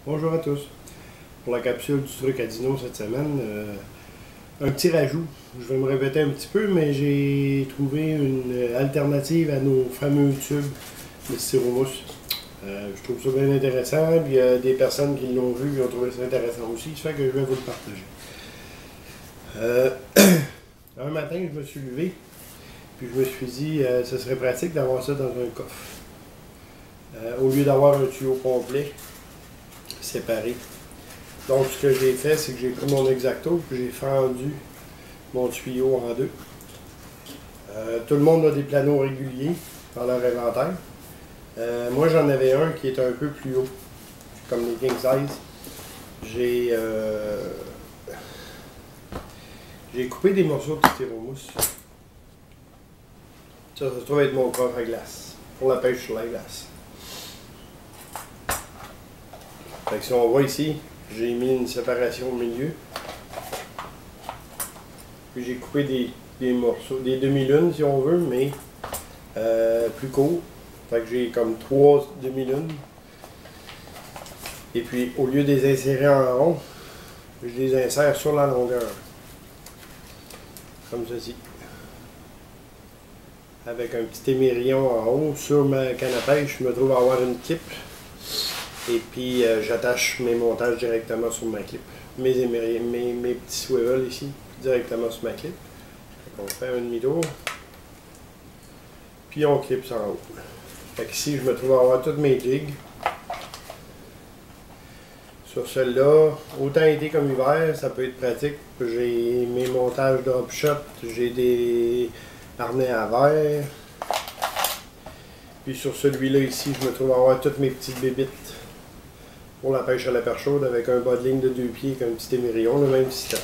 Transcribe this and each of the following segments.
Bonjour à tous. Pour la capsule du truc à dino cette semaine, un petit rajout. Je vais me répéter un petit peu, mais j'ai trouvé une alternative à nos fameux tubes de styromousse. Je trouve ça bien intéressant, puis il y a des personnes qui l'ont vu et ont trouvé ça intéressant aussi, ça fait que je vais vous le partager. Un matin, je me suis levé, puis je me suis dit ce serait pratique d'avoir ça dans un coffre. Au lieu d'avoir un tuyau complet, séparé. Donc ce que j'ai fait, c'est que j'ai pris mon X-Acto et j'ai fendu mon tuyau en deux. Tout le monde a des planos réguliers dans leur inventaire. Moi j'en avais un qui est un peu plus haut, comme les king size. J'ai coupé des morceaux de styromousse. Ça se trouve être mon coffre à glace, pour la pêche sur la glace. Fait que si on voit ici, j'ai mis une séparation au milieu. Puis j'ai coupé des morceaux, des demi-lunes si on veut, mais plus courts. Fait que j'ai comme 3 demi-lunes. Et puis au lieu de les insérer en rond, je les insère sur la longueur. Comme ceci. Avec un petit émerillon en haut. Sur ma canne à pêche, je me trouve à avoir une clip. Et puis j'attache mes montages directement sur ma clip. Mes petits swivels ici, directement sur ma clip. On fait un demi-tour. Puis on clipse en haut. Fait qu'ici, je me trouve à avoir toutes mes jigs. Sur celle-là, autant été comme hiver, ça peut être pratique. J'ai mes montages drop shot, j'ai des harnais à verre. Puis sur celui-là ici, je me trouve à avoir toutes mes petites bébites pour la pêche à la perche chaude avec un bas de ligne de 2 pieds avec un petit émerillon, le même système.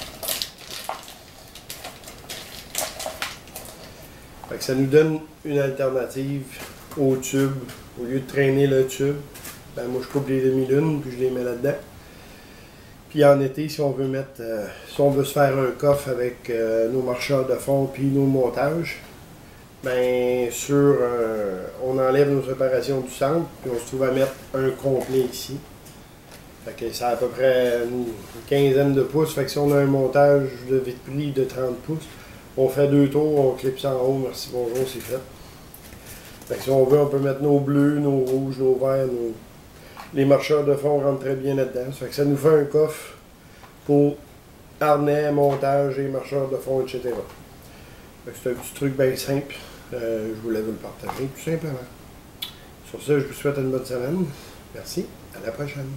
Fait que ça nous donne une alternative au tube. Au lieu de traîner le tube, ben moi je coupe les demi-lunes puis je les mets là-dedans. Puis en été, si on veut si on veut se faire un coffre avec nos marcheurs de fond puis nos montages, ben on enlève nos séparations du centre puis on se trouve à mettre un complet ici. Fait que ça a à peu près une quinzaine de pouces. Fait que si on a un montage de vide-pli de 30 pouces, on fait 2 tours, on clipse en haut, merci bonjour, c'est fait. Fait que si on veut, on peut mettre nos bleus, nos rouges, nos verts, les marcheurs de fond rentrent très bien là-dedans. Fait que ça nous fait un coffre pour harnais, montage et marcheurs de fond, etc. Fait que c'est un petit truc bien simple. Je voulais vous le partager tout simplement. Sur ce, je vous souhaite une bonne semaine. Merci, à la prochaine.